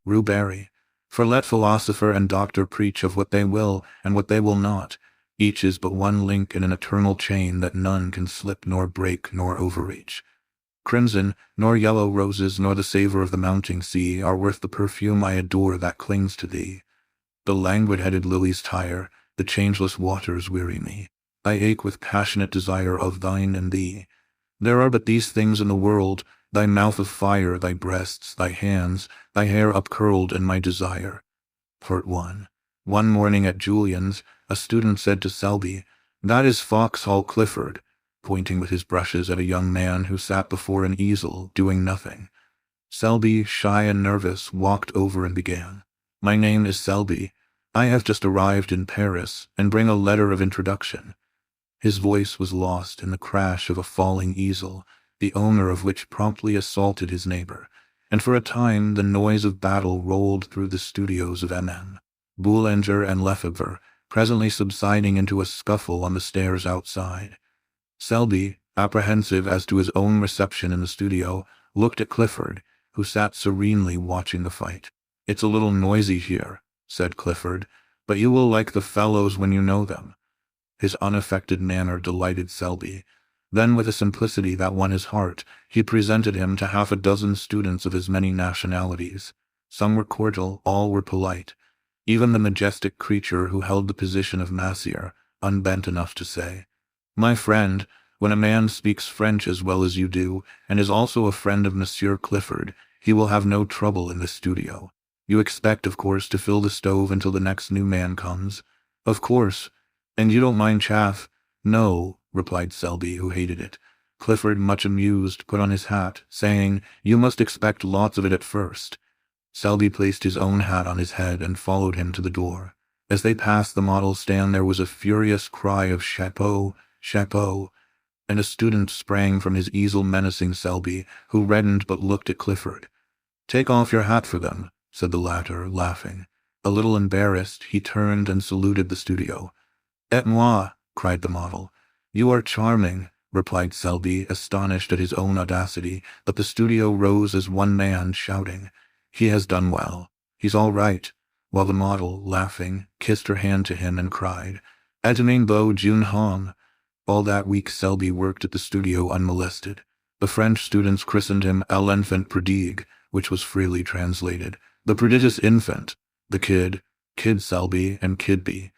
Rue Barrée. For let philosopher and doctor preach of what they will and what they will not, each is but one link in an eternal chain that none can slip nor break nor overreach. Crimson, nor yellow roses, nor the savor of the mounting sea are worth the perfume I adore that clings to thee. The languid-headed lilies tire, the changeless waters weary me. I ache with passionate desire of thine and thee. There are but these things in the world, thy mouth of fire, thy breasts, thy hands, thy hair upcurled, and my desire. Part 1. One morning at Julian's, a student said to Selby, "That is Foxhall Clifford," pointing with his brushes at a young man who sat before an easel, doing nothing. Selby, shy and nervous, walked over and began, "My name is Selby. I have just arrived in Paris, and bring a letter of introduction." His voice was lost in the crash of a falling easel, the owner of which promptly assaulted his neighbor, and for a time the noise of battle rolled through the studios of M.M. Boulanger and Lefebvre, presently subsiding into a scuffle on the stairs outside. Selby, apprehensive as to his own reception in the studio, looked at Clifford, who sat serenely watching the fight. "It's a little noisy here," said Clifford, "but you will like the fellows when you know them." His unaffected manner delighted Selby. Then, with a simplicity that won his heart, he presented him to half a dozen students of as many nationalities. Some were cordial, all were polite. Even the majestic creature who held the position of massier, unbent enough to say, "My friend, when a man speaks French as well as you do, and is also a friend of Monsieur Clifford, he will have no trouble in the studio. You expect, of course, to fill the stove until the next new man comes." "Of course. And you don't mind chaff?" "No," replied Selby, who hated it. Clifford, much amused, put on his hat, saying, "You must expect lots of it at first." Selby placed his own hat on his head and followed him to the door. As they passed the model stand there was a furious cry of "Chapeau! Chapeau!" and a student sprang from his easel menacing Selby, who reddened but looked at Clifford. "Take off your hat for them," said the latter, laughing. A little embarrassed, he turned and saluted the studio. "Et moi!" cried the model. "You are charming," replied Selby, astonished at his own audacity, but the studio rose as one man, shouting, "He has done well. He's all right," while the model, laughing, kissed her hand to him and cried, "Ademain beau jeune homme." All that week Selby worked at the studio unmolested. The French students christened him l'enfant prodigue, which was freely translated, "the prodigious infant," the Kid Selby, and Kidby.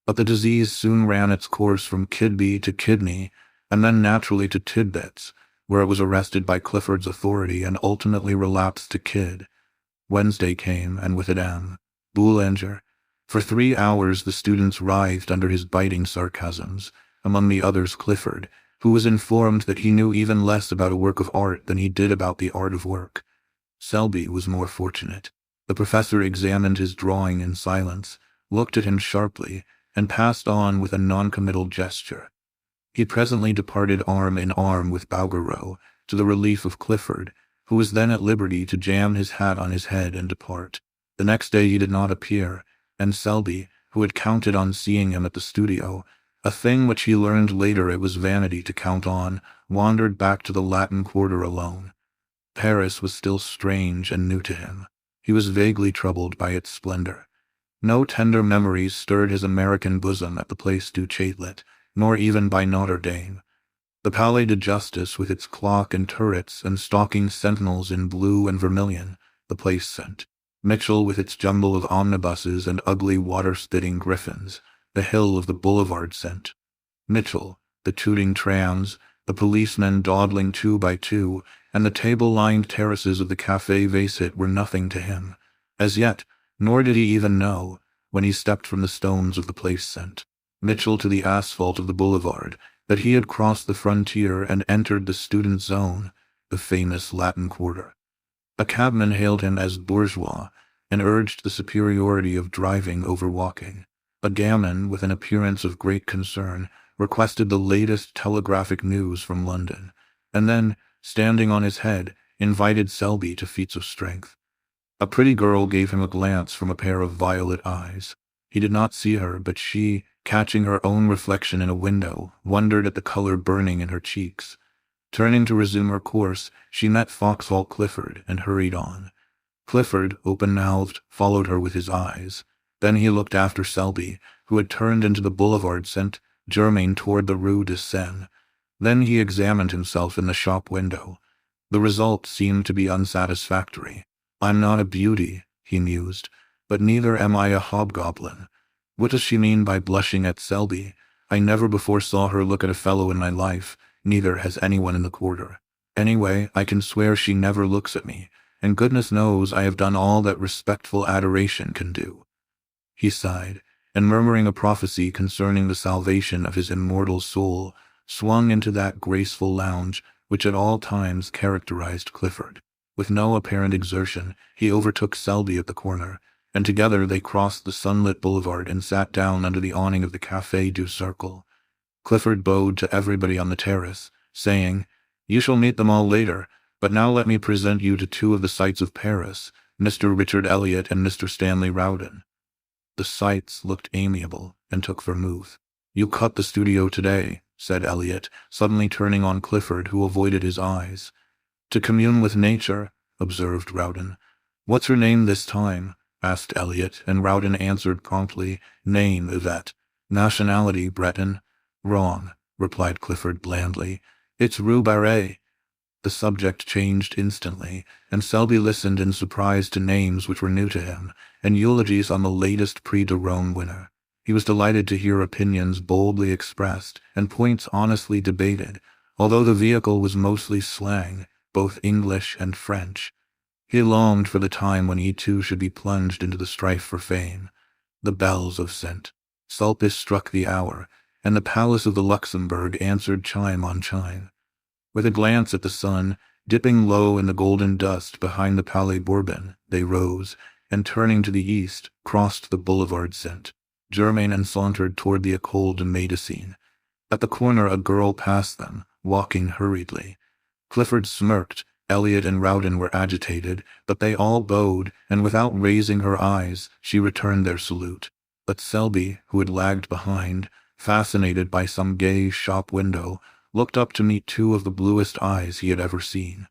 But the disease soon ran its course from Kidby to kidney, and then naturally to Tidbits, where it was arrested by Clifford's authority and ultimately relapsed to Kid. Wednesday came, and with it M. Boulanger. For 3 hours the students writhed under his biting sarcasms, among the others Clifford, who was informed that he knew even less about a work of art than he did about the art of work. Selby was more fortunate. The professor examined his drawing in silence, looked at him sharply, and passed on with a noncommittal gesture. He presently departed arm in arm with Bouguereau, to the relief of Clifford, who was then at liberty to jam his hat on his head and depart. The next day he did not appear, and Selby, who had counted on seeing him at the studio, a thing which he learned later it was vanity to count on, wandered back to the Latin Quarter alone. Paris was still strange and new to him. He was vaguely troubled by its splendor. No tender memories stirred his American bosom at the Place du Châtelet, nor even by Notre Dame. The Palais de Justice, with its clock and turrets and stalking sentinels in blue and vermilion, the place sent. Mitchell, with its jumble of omnibuses and ugly water-spitting griffins, the hill of the boulevard sent. Mitchell, the tooting trams, the policemen dawdling 2 by 2, and the table-lined terraces of the Café Vaisset were nothing to him, as yet, nor did he even know, when he stepped from the stones of the place sent, Mitchell to the asphalt of the boulevard, that he had crossed the frontier and entered the student zone, the famous Latin Quarter. A cabman hailed him as bourgeois, and urged the superiority of driving over walking. A gamin, with an appearance of great concern, requested the latest telegraphic news from London, and then, standing on his head, invited Selby to feats of strength. A pretty girl gave him a glance from a pair of violet eyes. He did not see her, but she, catching her own reflection in a window, wondered at the color burning in her cheeks. Turning to resume her course, she met Foxhall Clifford and hurried on. Clifford, open-mouthed, followed her with his eyes. Then he looked after Selby, who had turned into the boulevard Saint-Germain toward the Rue de Seine. Then he examined himself in the shop window. The result seemed to be unsatisfactory. "I'm not a beauty," he mused, "but neither am I a hobgoblin. What does she mean by blushing at Selby? I never before saw her look at a fellow in my life, neither has anyone in the quarter. Anyway, I can swear she never looks at me, and goodness knows I have done all that respectful adoration can do." He sighed, and murmuring a prophecy concerning the salvation of his immortal soul, swung into that graceful lounge which at all times characterized Clifford. With no apparent exertion, he overtook Selby at the corner, and together they crossed the sunlit boulevard and sat down under the awning of the Café du Cercle. Clifford bowed to everybody on the terrace, saying, "You shall meet them all later, but now let me present you to two of the sights of Paris, Mr. Richard Elliot and Mr. Stanley Rowden." The sights looked amiable, and took vermouth. "You cut the studio today," said Elliot, suddenly turning on Clifford, who avoided his eyes. "To commune with nature," observed Rowden. "What's her name this time?" asked Elliot, and Rowden answered promptly, "Name, Yvette. Nationality, Breton." "Wrong," replied Clifford blandly. "It's Rue Barrée." The subject changed instantly, and Selby listened in surprise to names which were new to him, and eulogies on the latest Prix de Rome winner. He was delighted to hear opinions boldly expressed, and points honestly debated, although the vehicle was mostly slang, both English and French. He longed for the time when he too should be plunged into the strife for fame. The bells of St. Sulpice struck the hour, and the palace of the Luxembourg answered chime on chime. With a glance at the sun, dipping low in the golden dust behind the Palais Bourbon, they rose, and turning to the east, crossed the boulevard Saint-Germain and sauntered toward the École de Médecine. At the corner a girl passed them, walking hurriedly. Clifford smirked. Elliot and Rowden were agitated, but they all bowed, and without raising her eyes, she returned their salute. But Selby, who had lagged behind, fascinated by some gay shop window, looked up to meet two of the bluest eyes he had ever seen.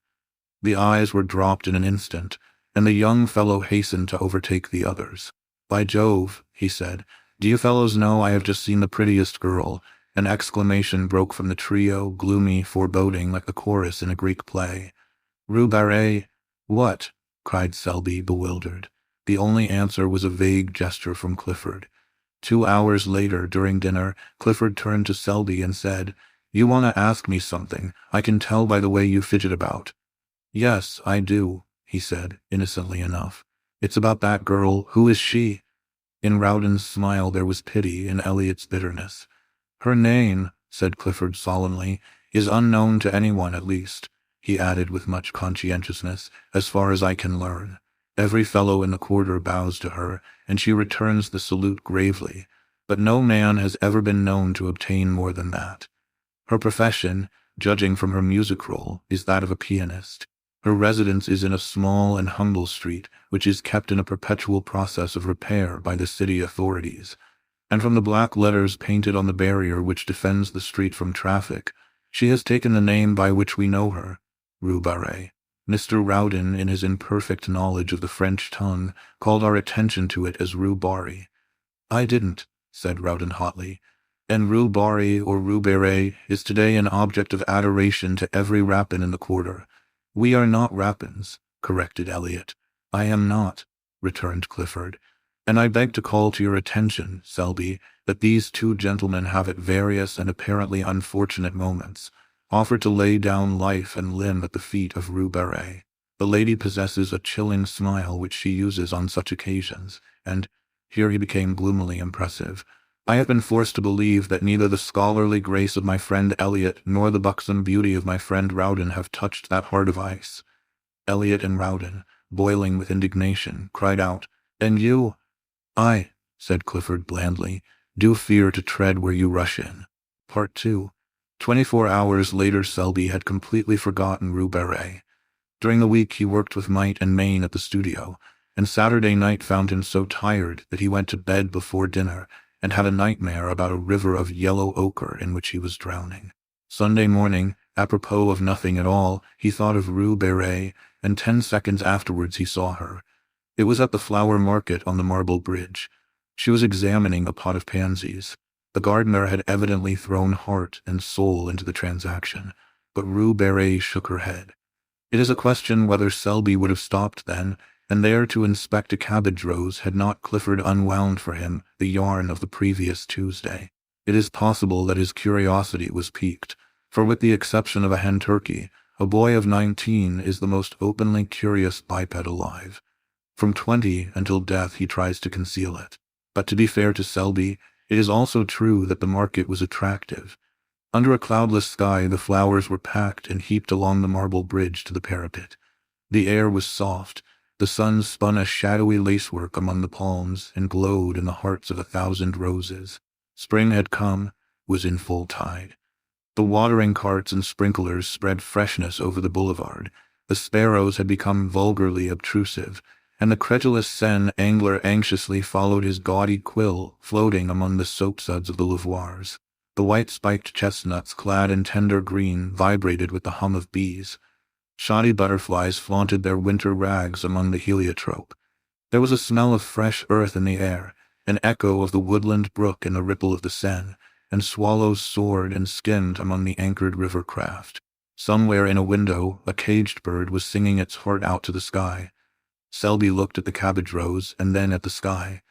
The eyes were dropped in an instant, and the young fellow hastened to overtake the others. "By Jove," he said, "do you fellows know I have just seen the prettiest girl?" An exclamation broke from the trio, gloomy, foreboding, like the chorus in a Greek play. "Rue Barrée." "What?" cried Selby, bewildered. The only answer was a vague gesture from Clifford. 2 hours later, during dinner, Clifford turned to Selby and said, "You want to ask me something, I can tell by the way you fidget about." "Yes, I do," he said, innocently enough. "It's about that girl. Who is she?" In Rowden's smile there was pity, in Elliot's bitterness. "Her name," said Clifford solemnly, "is unknown to anyone, at least," he added with much conscientiousness, "as far as I can learn. Every fellow in the quarter bows to her, and she returns the salute gravely, but no man has ever been known to obtain more than that. Her profession, judging from her music roll, is that of a pianist. Her residence is in a small and humble street, which is kept in a perpetual process of repair by the city authorities, and from the black letters painted on the barrier which defends the street from traffic, she has taken the name by which we know her, Rue Barrée. Mr. Rowden, in his imperfect knowledge of the French tongue, called our attention to it as Rue Barrée." "I didn't," said Rowden hotly. "And Rue Barrée or Rue Barrée is today an object of adoration to every rapin in the quarter." "We are not rapins," corrected Elliot. "I am not," returned Clifford. "And I beg to call to your attention, Selby, that these two gentlemen have at various and apparently unfortunate moments offered to lay down life and limb at the feet of Rue Barrée. The lady possesses a chilling smile which she uses on such occasions, and," here he became gloomily impressive, "I have been forced to believe that neither the scholarly grace of my friend Elliot nor the buxom beauty of my friend Rowden have touched that heart of ice." Elliot and Rowden, boiling with indignation, cried out, "And you?" "I," said Clifford blandly, "do fear to tread where you rush in." Part 2. 24 hours later Selby had completely forgotten Rue Barrée. During the week he worked with might and main at the studio, and Saturday night found him so tired that he went to bed before dinner and had a nightmare about a river of yellow ochre in which he was drowning. Sunday morning, apropos of nothing at all, he thought of Rue Barrée, and 10 seconds afterwards he saw her, It was at the flower market on the marble bridge. She was examining a pot of pansies. The gardener had evidently thrown heart and soul into the transaction, but Rue Barrée shook her head. It is a question whether Selby would have stopped then, and there to inspect a cabbage rose had not Clifford unwound for him the yarn of the previous Tuesday. It is possible that his curiosity was piqued, for with the exception of a hen turkey, a boy of 19 is the most openly curious biped alive. From 20 until death he tries to conceal it. But to be fair to Selby, it is also true that the market was attractive. Under a cloudless sky the flowers were packed and heaped along the marble bridge to the parapet. The air was soft. The sun spun a shadowy lacework among the palms and glowed in the hearts of 1,000 roses. Spring had come, was in full tide. The watering carts and sprinklers spread freshness over the boulevard. The sparrows had become vulgarly obtrusive, and the credulous Seine angler anxiously followed his gaudy quill floating among the soapsuds of the lavoirs. The white-spiked chestnuts clad in tender green vibrated with the hum of bees. Shoddy butterflies flaunted their winter rags among the heliotrope. There was a smell of fresh earth in the air, an echo of the woodland brook in the ripple of the Seine, and swallows soared and skimmed among the anchored river craft. Somewhere in a window, a caged bird was singing its heart out to the sky. Selby looked at the cabbage rose and then at the sky.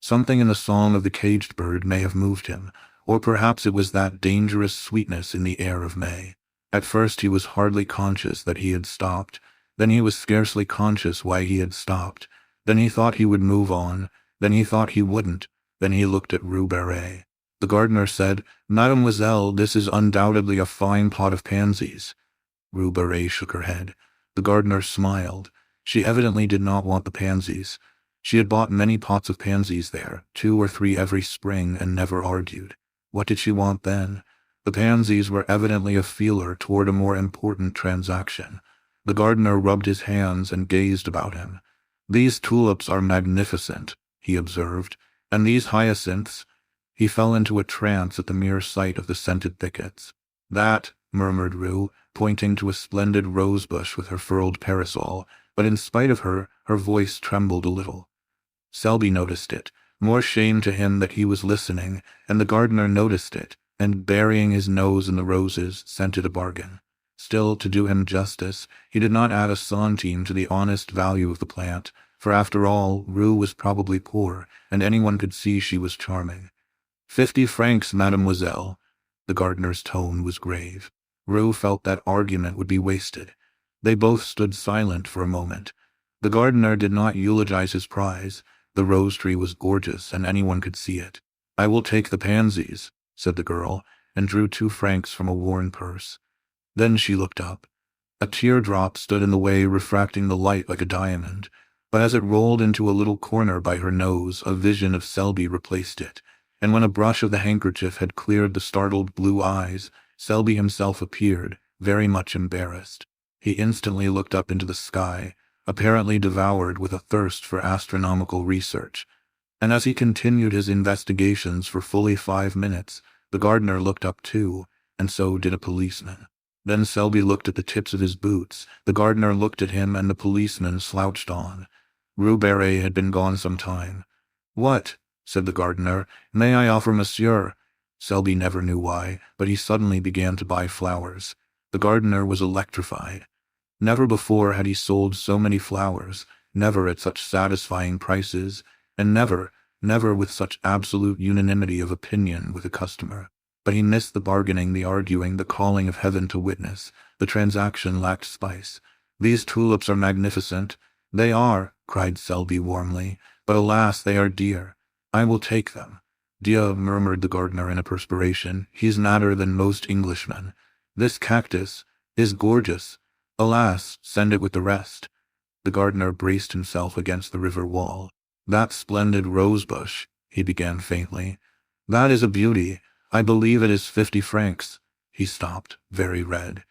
Something in the song of the caged bird may have moved him, or perhaps it was that dangerous sweetness in the air of May. At first he was hardly conscious that he had stopped, then he was scarcely conscious why he had stopped, then he thought he would move on, then he thought he wouldn't, then he looked at Rue Barrée. The gardener said, "Mademoiselle, this is undoubtedly a fine pot of pansies." Rue Barrée shook her head. The gardener smiled. She evidently did not want the pansies. She had bought many pots of pansies there, 2 or 3 every spring, and never argued. What did she want then? The pansies were evidently a feeler toward a more important transaction. The gardener rubbed his hands and gazed about him. "These tulips are magnificent," he observed, "and these hyacinths—" He fell into a trance at the mere sight of the scented thickets. "That," murmured Rue, pointing to a splendid rosebush with her furled parasol, but in spite of her, her voice trembled a little. Selby noticed it, more shame to him that he was listening, and the gardener noticed it, and burying his nose in the roses, scented a bargain. Still, to do him justice, he did not add a centime to the honest value of the plant, for after all, Rue was probably poor, and anyone could see she was charming. 50 francs, mademoiselle." The gardener's tone was grave. Rue felt that argument would be wasted. They both stood silent for a moment. The gardener did not eulogize his prize. The rose tree was gorgeous, and anyone could see it. "I will take the pansies," said the girl, and drew 2 francs from a worn purse. Then she looked up. A teardrop stood in the way, refracting the light like a diamond, but as it rolled into a little corner by her nose, a vision of Selby replaced it, and when a brush of the handkerchief had cleared the startled blue eyes, Selby himself appeared, very much embarrassed. He instantly looked up into the sky, apparently devoured with a thirst for astronomical research, and as he continued his investigations for fully 5 minutes, the gardener looked up too, and so did a policeman. Then Selby looked at the tips of his boots, the gardener looked at him, and the policeman slouched on. Rue Barrée had been gone some time. "What?" said the gardener. "May I offer monsieur?" Selby never knew why, but he suddenly began to buy flowers. The gardener was electrified. Never before had he sold so many flowers, never at such satisfying prices, and never with such absolute unanimity of opinion with a customer. But he missed the bargaining, the arguing, the calling of heaven to witness. The transaction lacked spice. "These tulips are magnificent." "They are," cried Selby warmly, "but alas, they are dear." "I will take them." "Dieu," murmured the gardener in a perspiration, "he's madder than most Englishmen. This cactus is gorgeous. Alas, send it with the rest." The gardener braced himself against the river wall. "That splendid rosebush," he began faintly. "That is a beauty. I believe it is 50 francs. He stopped, very red.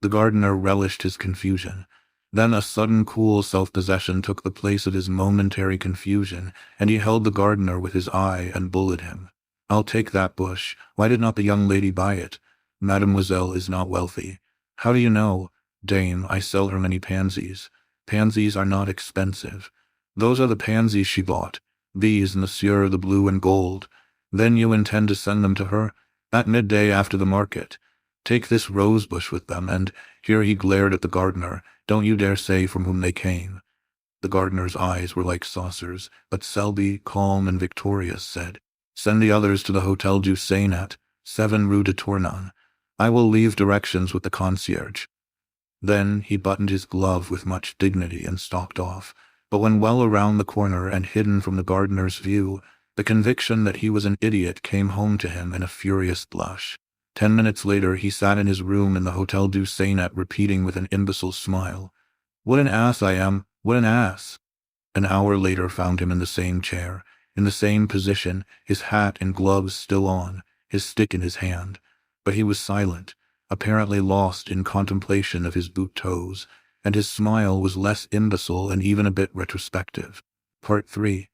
The gardener relished his confusion. Then a sudden cool self-possession took the place of his momentary confusion, and he held the gardener with his eye and bullied him. "I'll take that bush. Why did not the young lady buy it? Mademoiselle is not wealthy." "How do you know?" "Dame, I sell her many pansies. Pansies are not expensive." "Those are the pansies she bought. These, monsieur, the blue and gold. Then you intend to send them to her? At midday after the market. Take this rosebush with them, and," here he glared at the gardener, "don't you dare say from whom they came." The gardener's eyes were like saucers, but Selby, calm and victorious, said, "Send the others to the Hotel du Sénat, 7 Rue de Tournon. I will leave directions with the concierge." Then he buttoned his glove with much dignity and stalked off, but when well around the corner and hidden from the gardener's view, the conviction that he was an idiot came home to him in a furious blush. 10 minutes later he sat in his room in the Hotel du Sénat repeating with an imbecile smile, "What an ass I am, what an ass!" An hour later found him in the same chair, in the same position, his hat and gloves still on, his stick in his hand. But he was silent, apparently lost in contemplation of his boot toes, and his smile was less imbecile and even a bit retrospective. Part 3.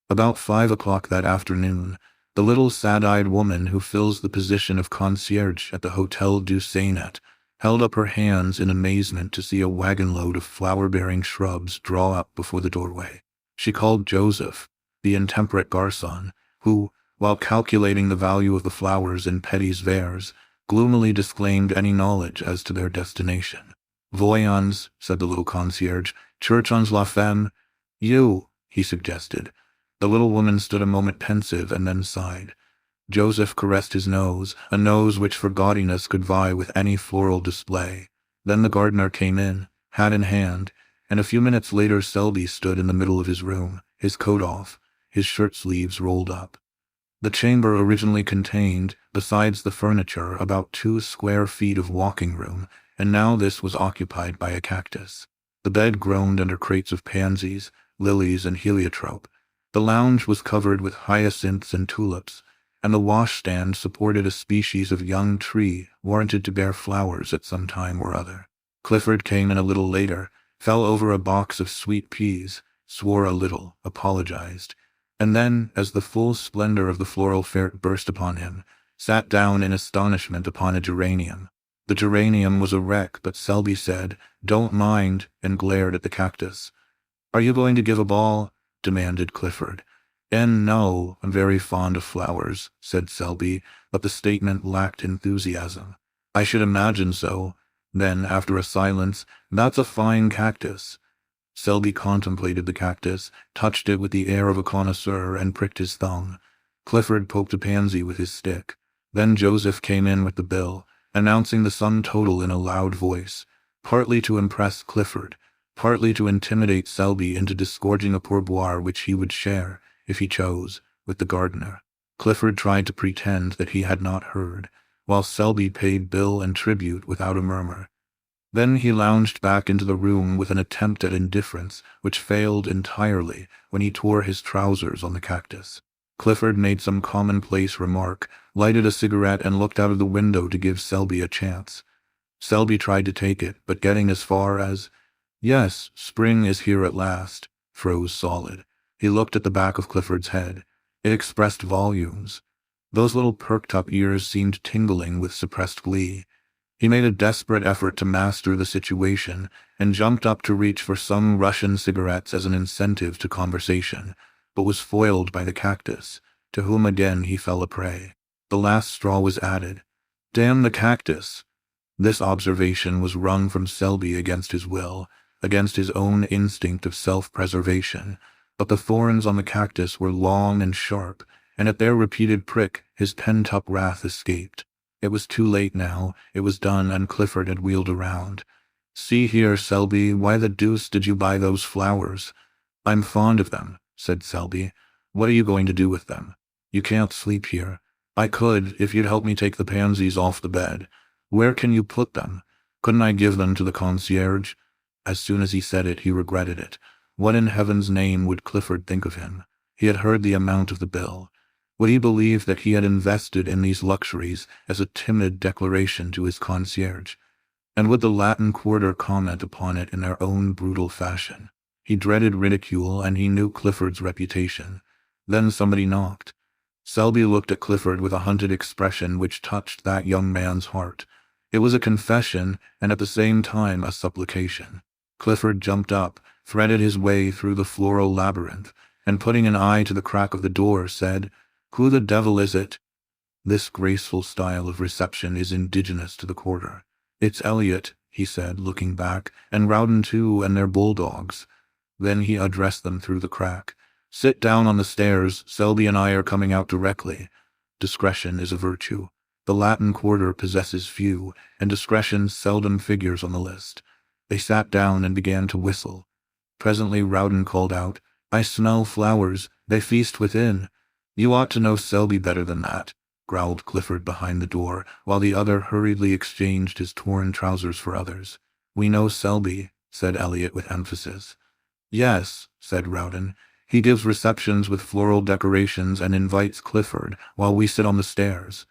About 5 o'clock that afternoon, the little sad-eyed woman who fills the position of concierge at the Hotel du Sénat held up her hands in amazement to see a wagon-load of flower-bearing shrubs draw up before the doorway. She called Joseph, the intemperate garçon, who, while calculating the value of the flowers in petits verres, gloomily disclaimed any knowledge as to their destination. "Voyons," said the little concierge, "cherchons la femme." "You," he suggested. The little woman stood a moment pensive and then sighed. Joseph caressed his nose, a nose which for gaudiness could vie with any floral display. Then the gardener came in, hat in hand, and a few minutes later Selby stood in the middle of his room, his coat off, his shirt sleeves rolled up. The chamber originally contained, besides the furniture, about 2 square feet of walking room, and now this was occupied by a cactus. The bed groaned under crates of pansies, lilies, and heliotrope. The lounge was covered with hyacinths and tulips, and the washstand supported a species of young tree warranted to bear flowers at some time or other. Clifford came in a little later, fell over a box of sweet peas, swore a little, apologized, and then, as the full splendor of the floral fair burst upon him, sat down in astonishment upon a geranium. The geranium was a wreck, but Selby said, "Don't mind," and glared at the cactus. "Are you going to give a ball?" demanded Clifford. "No, I'm very fond of flowers," said Selby, but the statement lacked enthusiasm. "I should imagine so." Then, after a silence, "That's a fine cactus." Selby contemplated the cactus, touched it with the air of a connoisseur, and pricked his thumb. Clifford poked a pansy with his stick. Then Joseph came in with the bill, announcing the sum total in a loud voice, partly to impress Clifford, partly to intimidate Selby into disgorging a pourboire which he would share, if he chose, with the gardener. Clifford tried to pretend that he had not heard, while Selby paid bill and tribute without a murmur. Then he lounged back into the room with an attempt at indifference, which failed entirely when he tore his trousers on the cactus. Clifford made some commonplace remark, lighted a cigarette, and looked out of the window to give Selby a chance. Selby tried to take it, but getting as far as, "Yes, spring is here at last," froze solid. He looked at the back of Clifford's head. It expressed volumes. Those little perked-up ears seemed tingling with suppressed glee. He made a desperate effort to master the situation, and jumped up to reach for some Russian cigarettes as an incentive to conversation, but was foiled by the cactus, to whom again he fell a prey. The last straw was added. "Damn the cactus!" This observation was wrung from Selby against his will, against his own instinct of self-preservation, but the thorns on the cactus were long and sharp, and at their repeated prick his pent-up wrath escaped. It was too late now, it was done, and Clifford had wheeled around. "See here, Selby, why the deuce did you buy those flowers?" "I'm fond of them," said Selby. "What are you going to do with them?" "You can't sleep here." "I could, if you'd help me take the pansies off the bed." "Where can you put them?" "Couldn't I give them to the concierge?" As soon as he said it, he regretted it. What in heaven's name would Clifford think of him? He had heard the amount of the bill. Would he believe that he had invested in these luxuries as a timid declaration to his concierge? And would the Latin Quarter comment upon it in their own brutal fashion? He dreaded ridicule, and he knew Clifford's reputation. Then somebody knocked. Selby looked at Clifford with a hunted expression which touched that young man's heart. It was a confession, and at the same time a supplication. Clifford jumped up, threaded his way through the floral labyrinth, and putting an eye to the crack of the door, said, "Who the devil is it?" This graceful style of reception is indigenous to the quarter. "It's Elliot," he said, looking back, "and Rowden too, and their bulldogs." Then he addressed them through the crack. "Sit down on the stairs. Selby and I are coming out directly." Discretion is a virtue. The Latin Quarter possesses few, and discretion seldom figures on the list. They sat down and began to whistle. Presently Rowden called out, "I smell flowers. They feast within." "You ought to know Selby better than that," growled Clifford behind the door, while the other hurriedly exchanged his torn trousers for others. "We know Selby," said Elliot with emphasis. "Yes," said Rowden. "He gives receptions with floral decorations and invites Clifford, while we sit on the stairs."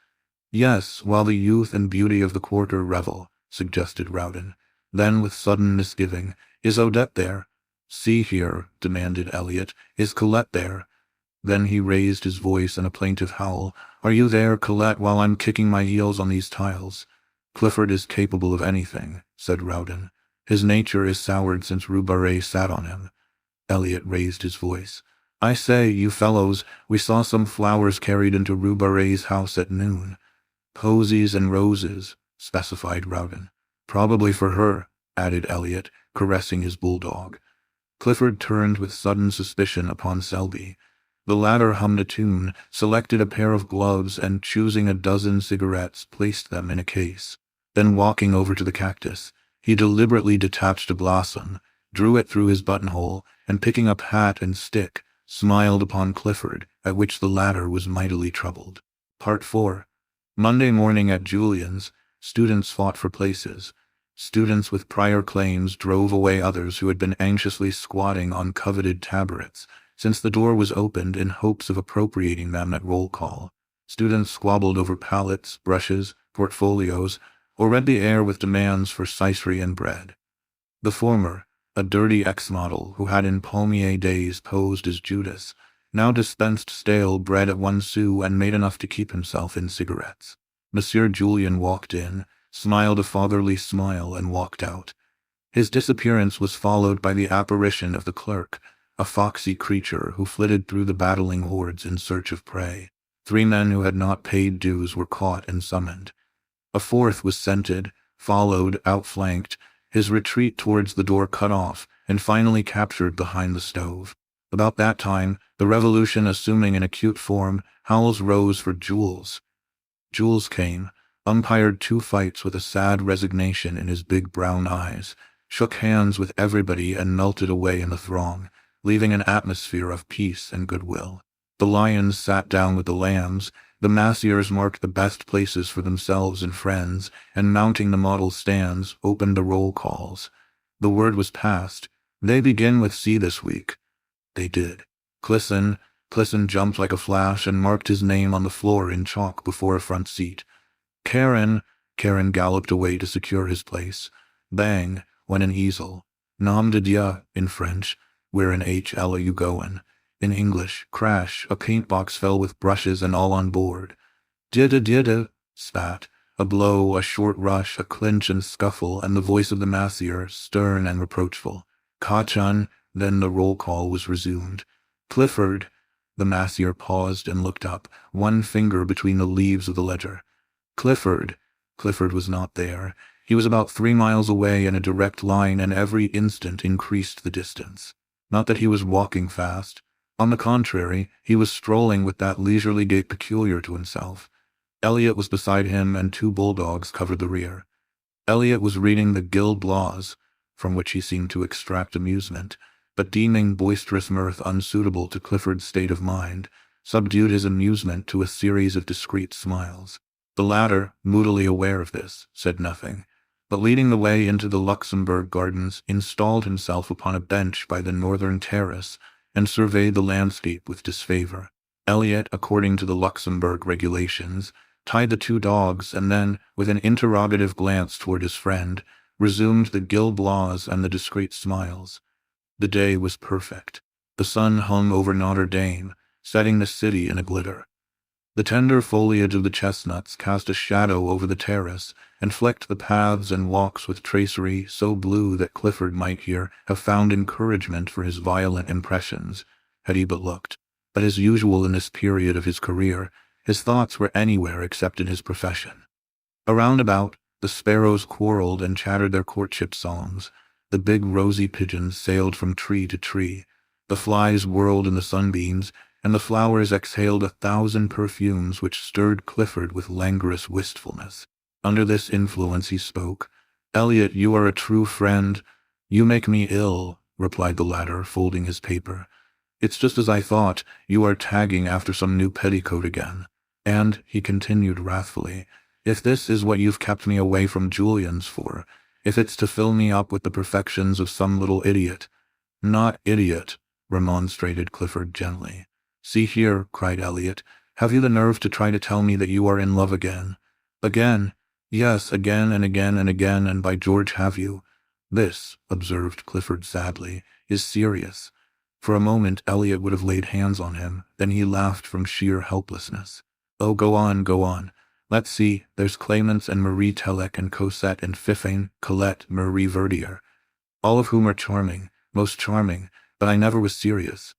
"Yes, while the youth and beauty of the quarter revel," suggested Rowden. Then, with sudden misgiving, "Is Odette there?" "See here," demanded Elliot, "is Colette there?" Then he raised his voice in a plaintive howl. "Are you there, Colette, while I'm kicking my heels on these tiles?" "Clifford is capable of anything," said Rowden. "His nature is soured since Rue Barrée sat on him." Elliot raised his voice. "I say, you fellows, we saw some flowers carried into Rue Barrée's house at noon." "Posies and roses," specified Rowden. "Probably for her," added Elliot, caressing his bulldog. Clifford turned with sudden suspicion upon Selby. The latter hummed a tune, selected a pair of gloves, and choosing a dozen cigarettes, placed them in a case. Then, walking over to the cactus, he deliberately detached a blossom, drew it through his buttonhole, and picking up hat and stick, smiled upon Clifford, at which the latter was mightily troubled. Part 4. Monday morning at Julian's, students fought for places. Students with prior claims drove away others who had been anxiously squatting on coveted taborets, since the door was opened in hopes of appropriating them at roll call. Students squabbled over palettes, brushes, portfolios, or read the air with demands for Cicery and bread. The former, a dirty ex-model who had in palmier days posed as Judas, now dispensed stale bread at 1 sou and made enough to keep himself in cigarettes. Monsieur Julian walked in, smiled a fatherly smile, and walked out. His disappearance was followed by the apparition of the clerk, a foxy creature who flitted through the battling hordes in search of prey. 3 men who had not paid dues were caught and summoned. A 4th was scented, followed, outflanked, his retreat towards the door cut off, and finally captured behind the stove. About that time, the revolution assuming an acute form, howls rose for Jules. Jules came, umpired 2 fights with a sad resignation in his big brown eyes, shook hands with everybody and melted away in the throng, leaving an atmosphere of peace and goodwill. The lions sat down with the lambs, the massiers marked the best places for themselves and friends, and mounting the model stands, opened the roll calls. The word was passed. "They begin with C this week." They did. Clisson jumped like a flash and marked his name on the floor in chalk before a front seat. Karen galloped away to secure his place. Bang went an easel. Nom de Dieu in French. "Where in H.L. are you goin'?" In English, crash, a paint box fell with brushes and all on board. Dida, spat. A blow, a short rush, a clinch and scuffle, and the voice of the massier, stern and reproachful. "Kachan," then the roll call was resumed. "Clifford." The massier paused and looked up, one finger between the leaves of the ledger. "Clifford." Clifford was not there. He was about 3 miles away in a direct line, and every instant increased the distance. Not that he was walking fast. On the contrary, he was strolling with that leisurely gait peculiar to himself. Elliot was beside him, and 2 bulldogs covered the rear. Elliot was reading the Guild Laws, from which he seemed to extract amusement, but deeming boisterous mirth unsuitable to Clifford's state of mind, subdued his amusement to a series of discreet smiles. The latter, moodily aware of this, said nothing, but leading the way into the Luxembourg Gardens, installed himself upon a bench by the northern terrace, and surveyed the landscape with disfavor. Elliot, according to the Luxembourg regulations, tied the 2 dogs, and then, with an interrogative glance toward his friend, resumed the Guild Laws and the discreet smiles. The day was perfect. The sun hung over Notre Dame, setting the city in a glitter. The tender foliage of the chestnuts cast a shadow over the terrace, and flecked the paths and walks with tracery so blue that Clifford might here have found encouragement for his violent impressions, had he but looked. But as usual in this period of his career, his thoughts were anywhere except in his profession. Around about, the sparrows quarreled and chattered their courtship songs. The big rosy pigeons sailed from tree to tree. The flies whirled in the sunbeams, and the flowers exhaled 1,000 perfumes which stirred Clifford with languorous wistfulness. Under this influence he spoke. "Elliot, you are a true friend." "You make me ill," replied the latter, folding his paper. "It's just as I thought. You are tagging after some new petticoat again. And," he continued wrathfully, "if this is what you've kept me away from Julian's for, if it's to fill me up with the perfections of some little idiot—" "Not idiot," remonstrated Clifford gently. "See here," cried Elliot, "have you the nerve to try to tell me that you are in love again?" "Again? Yes, again and again and again, and by George have you." "This," observed Clifford sadly, "is serious." For a moment Elliot would have laid hands on him, then he laughed from sheer helplessness. "Oh, go on, go on. Let's see, there's Clemence and Marie Telek and Cosette and Fifine, Colette, Marie Verdier, all of whom are charming, most charming, but I never was serious."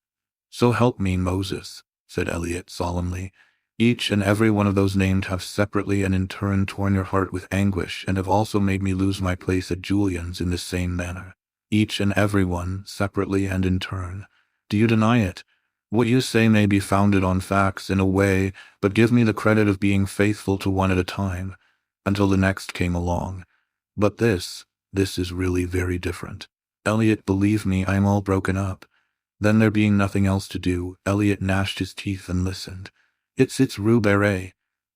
"So help me, Moses," said Elliot solemnly. "Each and every one of those named have separately and in turn torn your heart with anguish and have also made me lose my place at Julian's in the same manner. Each and every one, separately and in turn. Do you deny it? What you say may be founded on facts in a way, but give me the credit of being faithful to one at a time, until the next came along. But this is really very different. Elliot, believe me, I am all broken up." Then, there being nothing else to do, Elliot gnashed his teeth and listened. It's Rue Barrée."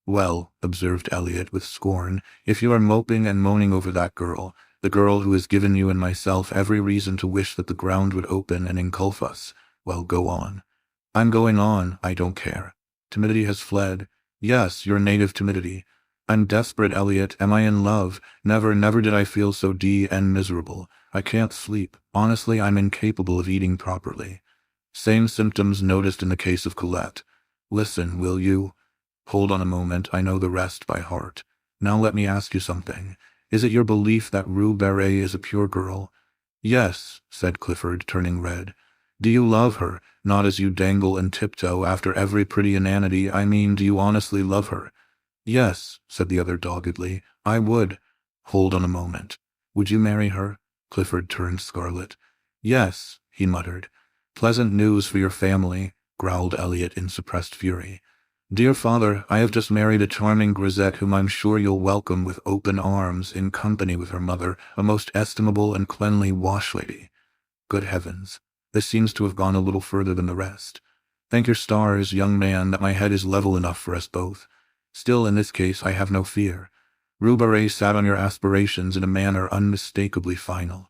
"Well," observed Elliot with scorn, "if you are moping and moaning over that girl, the girl who has given you and myself every reason to wish that the ground would open and engulf us, well, go on." "I'm going on, I don't care. Timidity has fled. Yes, your native timidity. I'm desperate, Elliot. Am I in love? Never, never did I feel so and miserable. I can't sleep. Honestly, I'm incapable of eating properly. Same symptoms noticed in the case of Colette. Listen, will you? Hold on a moment, I know the rest by heart. Now let me ask you something. Is it your belief that Rue Barrée is a pure girl?" "Yes," said Clifford, turning red. "Do you love her? Not as you dangle and tiptoe after every pretty inanity, I mean, do you honestly love her?" "Yes," said the other doggedly, "I would." "Hold on a moment. Would you marry her?" Clifford turned scarlet. "Yes," he muttered. "Pleasant news for your family," growled Elliot in suppressed fury. "Dear father, I have just married a charming grisette whom I'm sure you'll welcome with open arms, in company with her mother, a most estimable and cleanly washlady. Good heavens, this seems to have gone a little further than the rest. Thank your stars, young man, that my head is level enough for us both. Still, in this case, I have no fear. Rue Barrée sat on your aspirations in a manner unmistakably final."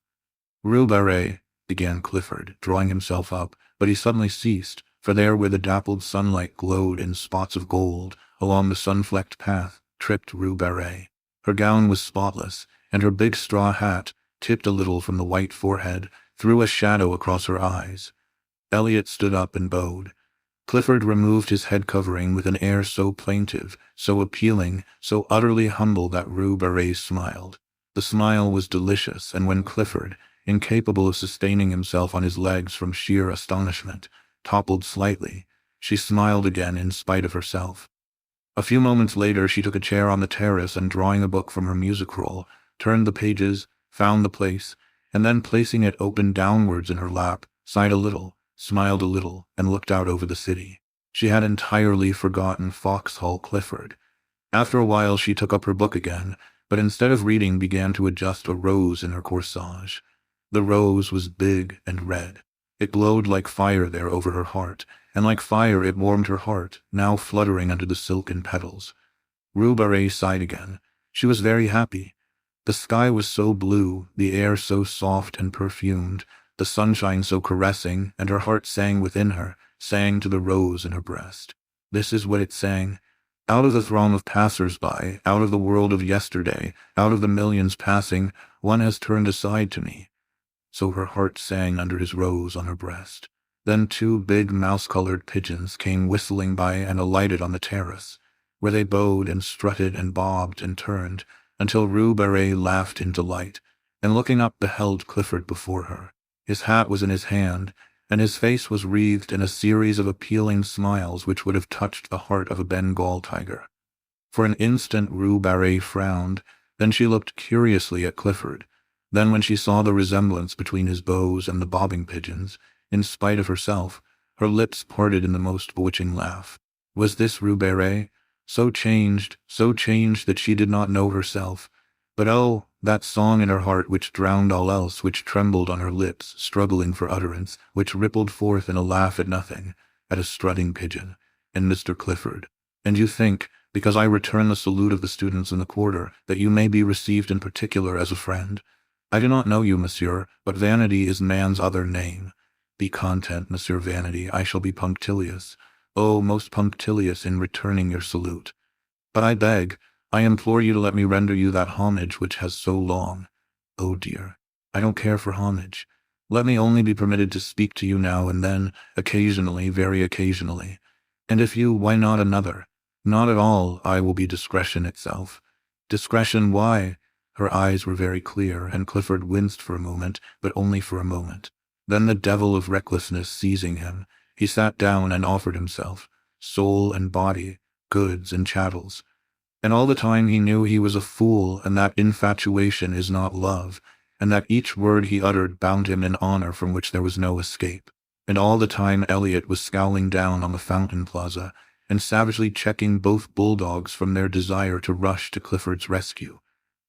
"Rue Barrée," began Clifford, drawing himself up, but he suddenly ceased, for there where the dappled sunlight glowed in spots of gold, along the sun-flecked path, tripped Rue Barrée. Her gown was spotless, and her big straw hat, tipped a little from the white forehead, threw a shadow across her eyes. Elliot stood up and bowed. Clifford removed his head covering with an air so plaintive, so appealing, so utterly humble that Rue Barrée smiled. The smile was delicious, and when Clifford, incapable of sustaining himself on his legs from sheer astonishment, toppled slightly, she smiled again in spite of herself. A few moments later she took a chair on the terrace and, drawing a book from her music roll, turned the pages, found the place, and then placing it open downwards in her lap, sighed a little, smiled a little, and looked out over the city. She had entirely forgotten Foxhall Clifford. After a while she took up her book again, but instead of reading began to adjust a rose in her corsage. The rose was big and red. It glowed like fire there over her heart, and like fire it warmed her heart, now fluttering under the silken petals. Rue Barrée sighed again. She was very happy. The sky was so blue, the air so soft and perfumed, the sunshine so caressing, and her heart sang within her, sang to the rose in her breast. This is what it sang. "Out of the throng of passers-by, out of the world of yesterday, out of the millions passing, one has turned aside to me." So her heart sang under his rose on her breast. Then 2 big mouse-colored pigeons came whistling by and alighted on the terrace, where they bowed and strutted and bobbed and turned, until Rue Barrée laughed in delight, and looking up beheld Clifford before her. His hat was in his hand, and his face was wreathed in a series of appealing smiles which would have touched the heart of a Bengal tiger. For an instant Rue Barrée frowned, then she looked curiously at Clifford. Then when she saw the resemblance between his bows and the bobbing pigeons, in spite of herself, her lips parted in the most bewitching laugh. Was this Rue Barrée? So changed that she did not know herself. But oh, that song in her heart which drowned all else, which trembled on her lips, struggling for utterance, which rippled forth in a laugh at nothing, at a strutting pigeon, and Mr. Clifford. And you think, because I return the salute of the students in the quarter, that you may be received in particular as a friend? I do not know you, monsieur, but vanity is man's other name. Be content, Monsieur Vanity, I shall be punctilious. Oh, most punctilious in returning your salute. But I beg, I implore you to let me render you that homage which has so long. Oh dear, I don't care for homage. Let me only be permitted to speak to you now and then, occasionally, very occasionally. And if you, why not another? Not at all, I will be discretion itself. Discretion, why? Her eyes were very clear, and Clifford winced for a moment, but only for a moment. Then the devil of recklessness seizing him, he sat down and offered himself, soul and body, goods and chattels. And all the time he knew he was a fool, and that infatuation is not love, and that each word he uttered bound him in honor from which there was no escape. And all the time Elliot was scowling down on the Fountain Plaza, and savagely checking both bulldogs from their desire to rush to Clifford's rescue.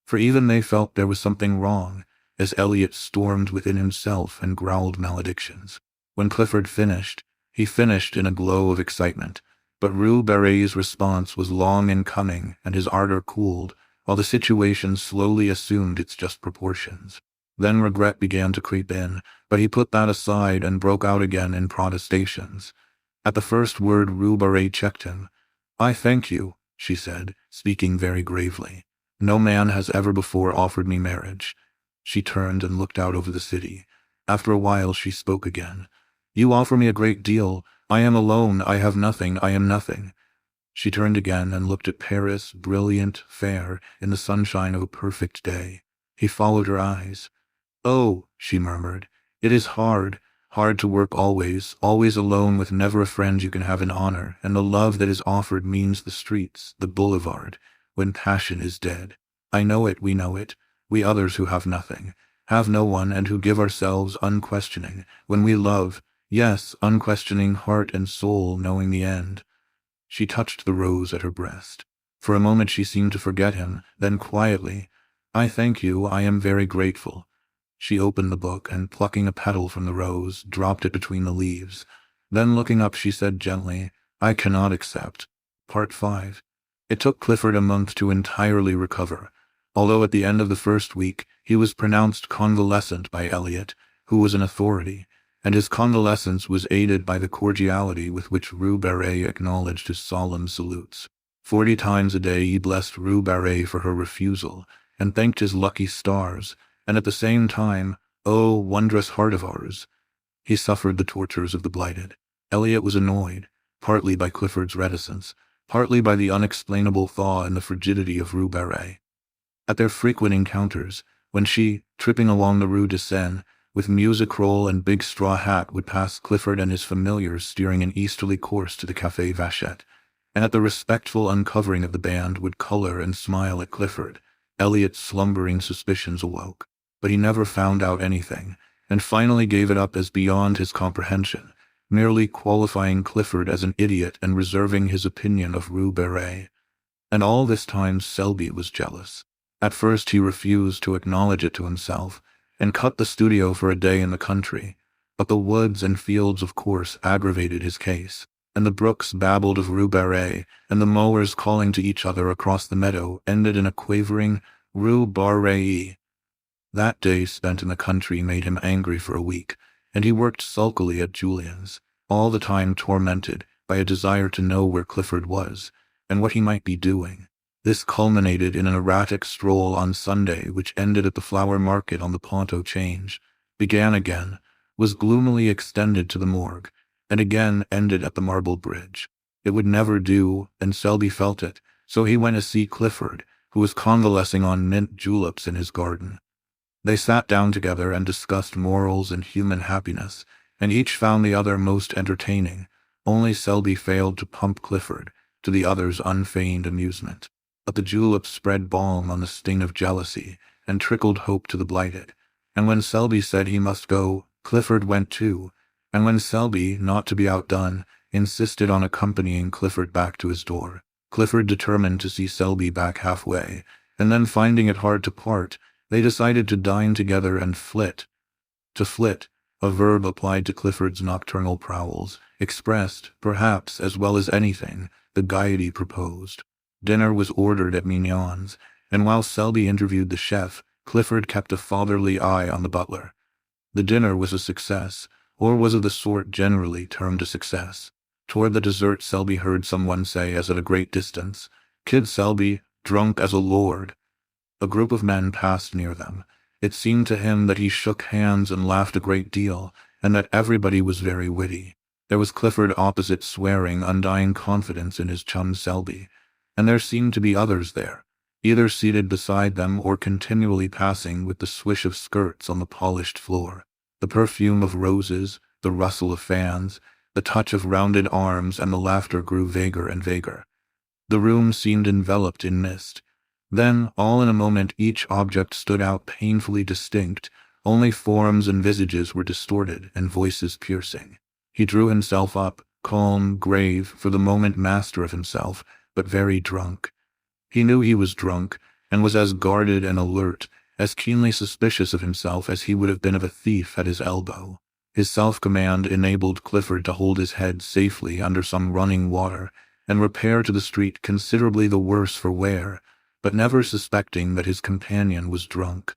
For even they felt there was something wrong, as Elliot stormed within himself and growled maledictions. When Clifford finished, he finished in a glow of excitement, but Rue Barrée's response was long in coming, and his ardor cooled, while the situation slowly assumed its just proportions. Then regret began to creep in, but he put that aside and broke out again in protestations. At the first word Rue Barrée checked him. I thank you, she said, speaking very gravely. No man has ever before offered me marriage. She turned and looked out over the city. After a while she spoke again. You offer me a great deal. I am alone. I have nothing. I am nothing. She turned again and looked at Paris, brilliant, fair, in the sunshine of a perfect day. He followed her eyes. Oh, she murmured, it is hard to work always alone with never a friend you can have in honor, and the love that is offered means the streets, the boulevard, when passion is dead. I know it, we know it, we others who have nothing, have no one, and who give ourselves unquestioning, when we love, yes, unquestioning heart and soul, knowing the end. She touched the rose at her breast. For a moment she seemed to forget him, then quietly, I thank you, I am very grateful. She opened the book, and plucking a petal from the rose, dropped it between the leaves. Then looking up she said gently, I cannot accept. Part 5. It took Clifford a month to entirely recover, although at the end of the first week he was pronounced convalescent by Elliot, who was an authority, and his convalescence was aided by the cordiality with which Rue Barrée acknowledged his solemn salutes. 40 times a day he blessed Rue Barrée for her refusal, and thanked his lucky stars, and at the same time, oh, wondrous heart of ours, he suffered the tortures of the blighted. Elliot was annoyed, partly by Clifford's reticence, partly by the unexplainable thaw and the frigidity of Rue Barrée. At their frequent encounters, when she, tripping along the Rue de Seine, with music roll and big straw hat, would pass Clifford and his familiars steering an easterly course to the Café Vachette, and at the respectful uncovering of the band would color and smile at Clifford, Elliot's slumbering suspicions awoke. But he never found out anything, and finally gave it up as beyond his comprehension, merely qualifying Clifford as an idiot and reserving his opinion of Rue Barrée. And all this time Selby was jealous. At first he refused to acknowledge it to himself, and cut the studio for a day in the country, but the woods and fields of course aggravated his case, and the brooks babbled of Rue Barrée, and the mowers calling to each other across the meadow ended in a quavering Rue Barrée. That day spent in the country made him angry for a week, and he worked sulkily at Julian's, all the time tormented by a desire to know where Clifford was, and what he might be doing. This culminated in an erratic stroll on Sunday, which ended at the flower market on the Pont au Change, began again, was gloomily extended to the morgue, and again ended at the marble bridge. It would never do, and Selby felt it, so he went to see Clifford, who was convalescing on mint juleps in his garden. They sat down together and discussed morals and human happiness, and each found the other most entertaining. Only Selby failed to pump Clifford, to the other's unfeigned amusement. But the juleps spread balm on the sting of jealousy, and trickled hope to the blighted. And when Selby said he must go, Clifford went too, and when Selby, not to be outdone, insisted on accompanying Clifford back to his door, Clifford determined to see Selby back halfway, and then finding it hard to part, they decided to dine together and flit. To flit, a verb applied to Clifford's nocturnal prowls, expressed, perhaps as well as anything, the gaiety proposed. Dinner was ordered at Mignon's, and while Selby interviewed the chef, Clifford kept a fatherly eye on the butler. The dinner was a success, or was of the sort generally termed a success. Toward the dessert, Selby heard someone say as at a great distance, "Kid Selby, drunk as a lord." A group of men passed near them. It seemed to him that he shook hands and laughed a great deal, and that everybody was very witty. There was Clifford opposite, swearing undying confidence in his chum Selby, and there seemed to be others there, either seated beside them or continually passing with the swish of skirts on the polished floor, the perfume of roses, the rustle of fans, the touch of rounded arms, and the laughter grew vaguer and vaguer. The room seemed enveloped in mist. Then, all in a moment, each object stood out painfully distinct. Only forms and visages were distorted, and voices piercing. He drew himself up, calm, grave, for the moment master of himself, but very drunk. He knew he was drunk, and was as guarded and alert, as keenly suspicious of himself as he would have been of a thief at his elbow. His self-command enabled Clifford to hold his head safely under some running water, and repair to the street considerably the worse for wear, but never suspecting that his companion was drunk.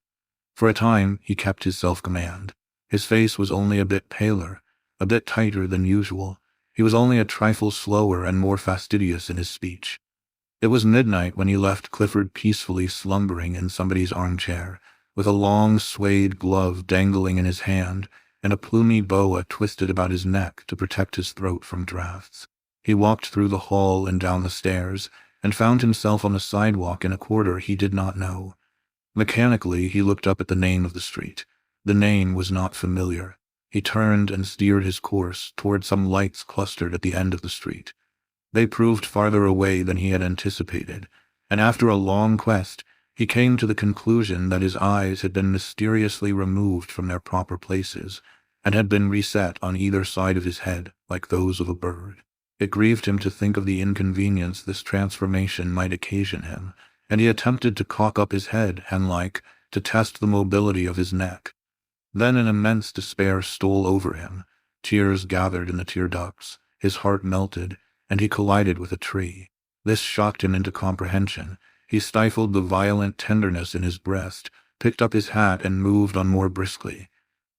For a time he kept his self-command. His face was only a bit paler, a bit tighter than usual. He was only a trifle slower and more fastidious in his speech. It was midnight when he left Clifford peacefully slumbering in somebody's armchair, with a long suede glove dangling in his hand, and a plumy boa twisted about his neck to protect his throat from draughts. He walked through the hall and down the stairs, and found himself on the sidewalk in a quarter he did not know. Mechanically, he looked up at the name of the street. The name was not familiar. He turned and steered his course toward some lights clustered at the end of the street. They proved farther away than he had anticipated, and after a long quest, he came to the conclusion that his eyes had been mysteriously removed from their proper places, and had been reset on either side of his head like those of a bird. It grieved him to think of the inconvenience this transformation might occasion him, and he attempted to cock up his head, hen-like, to test the mobility of his neck. Then an immense despair stole over him. Tears gathered in the tear ducts, his heart melted, and he collided with a tree. This shocked him into comprehension. He stifled the violent tenderness in his breast, picked up his hat, and moved on more briskly.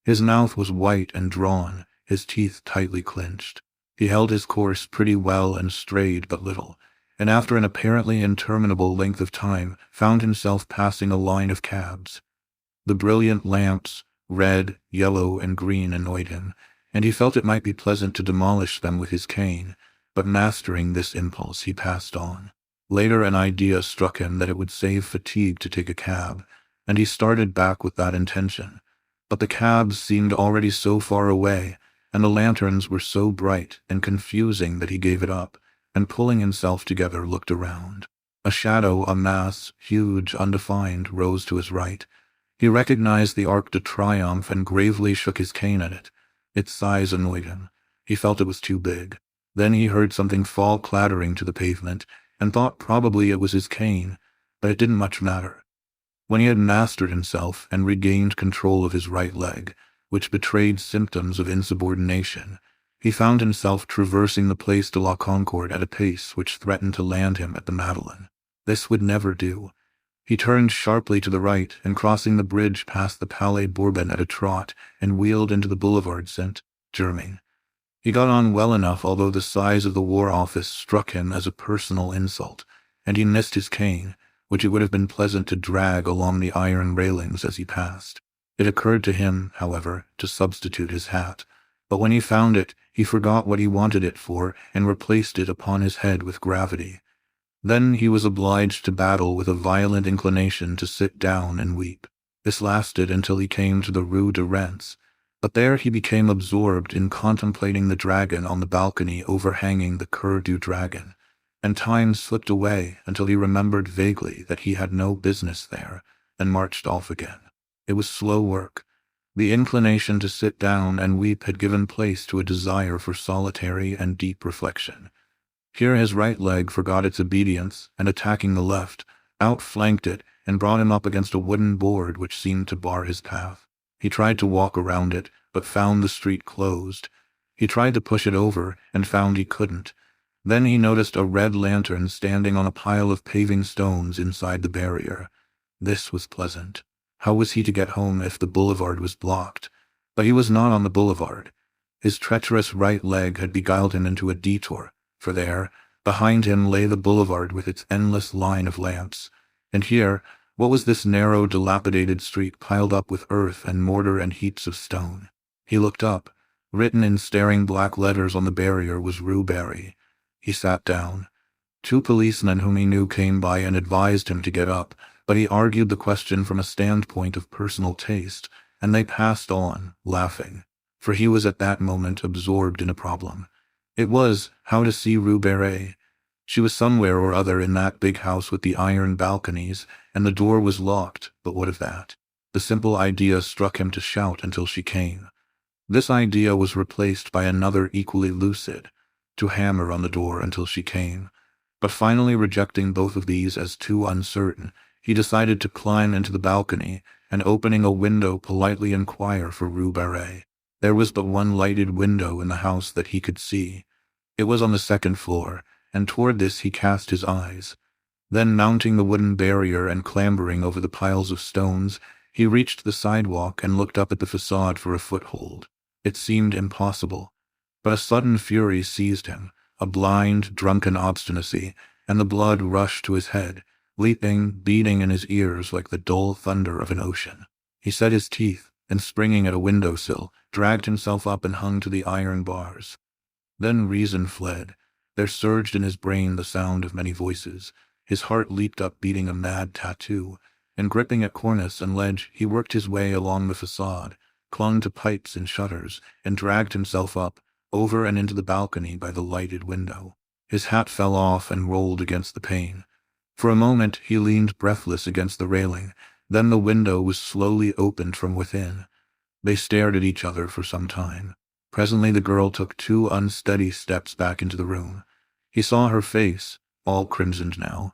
His mouth was white and drawn, his teeth tightly clenched. He held his course pretty well and strayed but little, and after an apparently interminable length of time found himself passing a line of cabs. The brilliant lamps, red, yellow, and green, annoyed him, and he felt it might be pleasant to demolish them with his cane, but mastering this impulse he passed on. Later an idea struck him that it would save fatigue to take a cab, and he started back with that intention. But the cabs seemed already so far away, and the lanterns were so bright and confusing that he gave it up, and pulling himself together looked around. A shadow, a mass, huge, undefined, rose to his right. He recognized the Arc de Triomphe and gravely shook his cane at it. Its size annoyed him. He felt it was too big. Then he heard something fall clattering to the pavement, and thought probably it was his cane, but it didn't much matter. When he had mastered himself and regained control of his right leg, which betrayed symptoms of insubordination, he found himself traversing the Place de la Concorde at a pace which threatened to land him at the Madeleine. This would never do. He turned sharply to the right, and crossing the bridge passed the Palais Bourbon at a trot, and wheeled into the Boulevard Saint-Germain. He got on well enough, although the size of the War Office struck him as a personal insult, and he missed his cane, which it would have been pleasant to drag along the iron railings as he passed. It occurred to him, however, to substitute his hat, but when he found it, he forgot what he wanted it for and replaced it upon his head with gravity. Then he was obliged to battle with a violent inclination to sit down and weep. This lasted until he came to the Rue Barrée, but there he became absorbed in contemplating the dragon on the balcony overhanging the Cour du Dragon, and time slipped away until he remembered vaguely that he had no business there, and marched off again. It was slow work. The inclination to sit down and weep had given place to a desire for solitary and deep reflection. Here his right leg forgot its obedience, and attacking the left, outflanked it and brought him up against a wooden board which seemed to bar his path. He tried to walk around it, but found the street closed. He tried to push it over, and found he couldn't. Then he noticed a red lantern standing on a pile of paving stones inside the barrier. This was pleasant. How was he to get home if the boulevard was blocked? But he was not on the boulevard. His treacherous right leg had beguiled him into a detour, for there, behind him lay the boulevard with its endless line of lamps. And here, what was this narrow, dilapidated street piled up with earth and mortar and heaps of stone? He looked up. Written in staring black letters on the barrier was Rue Barrée. He sat down. 2 policemen whom he knew came by and advised him to get up, but he argued the question from a standpoint of personal taste, and they passed on, laughing, for he was at that moment absorbed in a problem. It was how to see Rue Barrée. She was somewhere or other in that big house with the iron balconies, and the door was locked, but what of that? The simple idea struck him to shout until she came. This idea was replaced by another equally lucid, to hammer on the door until she came. But finally rejecting both of these as too uncertain, he decided to climb into the balcony and, opening a window, politely inquire for Rue Barrée. There was but one lighted window in the house that he could see. It was on the 2nd floor, and toward this he cast his eyes. Then, mounting the wooden barrier and clambering over the piles of stones, he reached the sidewalk and looked up at the facade for a foothold. It seemed impossible, but a sudden fury seized him, a blind, drunken obstinacy, and the blood rushed to his head, leaping, beating in his ears like the dull thunder of an ocean. He set his teeth, and springing at a window-sill, dragged himself up and hung to the iron bars. Then reason fled. There surged in his brain the sound of many voices. His heart leaped up beating a mad tattoo, and gripping at cornice and ledge, he worked his way along the facade, clung to pipes and shutters, and dragged himself up, over and into the balcony by the lighted window. His hat fell off and rolled against the pane. For a moment he leaned breathless against the railing, then the window was slowly opened from within. They stared at each other for some time. Presently the girl took 2 unsteady steps back into the room. He saw her face, all crimsoned now.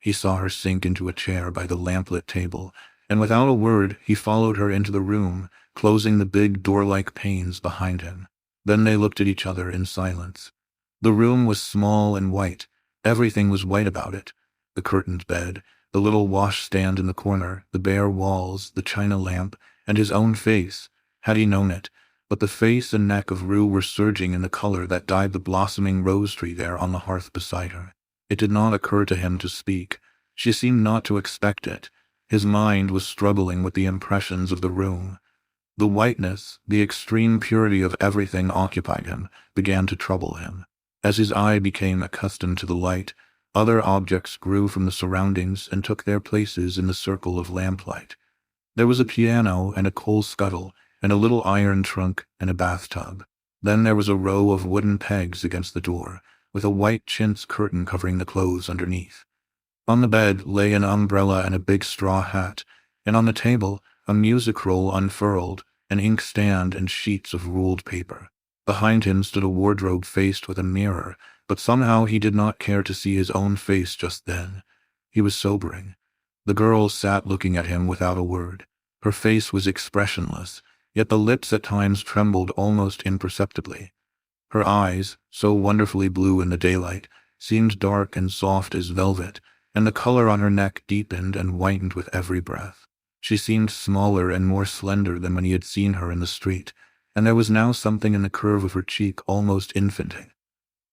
He saw her sink into a chair by the lamplit table, and without a word he followed her into the room, closing the big door-like panes behind him. Then they looked at each other in silence. The room was small and white. Everything was white about it. The curtained bed, the little washstand in the corner, the bare walls, the china lamp, and his own face, had he known it. But the face and neck of Rue were surging in the color that dyed the blossoming rose tree there on the hearth beside her. It did not occur to him to speak. She seemed not to expect it. His mind was struggling with the impressions of the room. The whiteness, the extreme purity of everything occupied him, began to trouble him. As his eye became accustomed to the light, other objects grew from the surroundings and took their places in the circle of lamplight. There was a piano and a coal scuttle, and a little iron trunk and a bathtub. Then there was a row of wooden pegs against the door, with a white chintz curtain covering the clothes underneath. On the bed lay an umbrella and a big straw hat, and on the table a music roll unfurled, an inkstand and sheets of ruled paper. Behind him stood a wardrobe faced with a mirror, but somehow he did not care to see his own face just then. He was sobering. The girl sat looking at him without a word. Her face was expressionless, yet the lips at times trembled almost imperceptibly. Her eyes, so wonderfully blue in the daylight, seemed dark and soft as velvet, and the color on her neck deepened and whitened with every breath. She seemed smaller and more slender than when he had seen her in the street, and there was now something in the curve of her cheek almost infantine.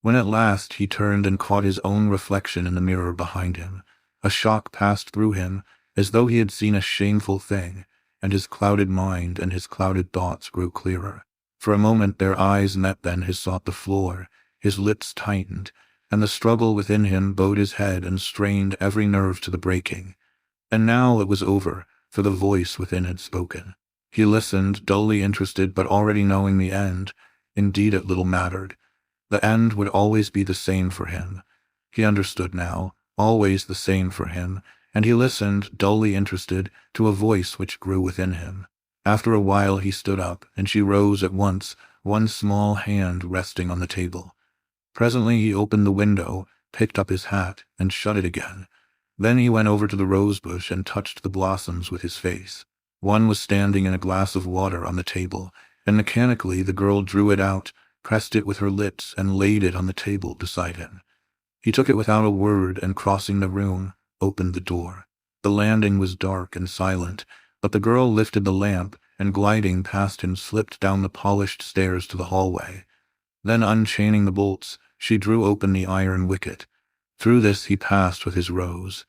When at last he turned and caught his own reflection in the mirror behind him, a shock passed through him, as though he had seen a shameful thing, and his clouded mind and his clouded thoughts grew clearer. For a moment their eyes met, then his sought the floor, his lips tightened, and the struggle within him bowed his head and strained every nerve to the breaking. And now it was over, for the voice within had spoken. He listened, dully interested but already knowing the end. Indeed it little mattered. The end would always be the same for him. He understood now, always the same for him, and he listened, dully interested, to a voice which grew within him. After a while he stood up, and she rose at once, one small hand resting on the table. Presently he opened the window, picked up his hat, and shut it again. Then he went over to the rosebush and touched the blossoms with his face. One was standing in a glass of water on the table, and mechanically the girl drew it out, pressed it with her lips, and laid it on the table beside him. He took it without a word, and crossing the room, opened the door. The landing was dark and silent, but the girl lifted the lamp, and gliding past him slipped down the polished stairs to the hallway. Then unchaining the bolts, she drew open the iron wicket. Through this he passed with his rose.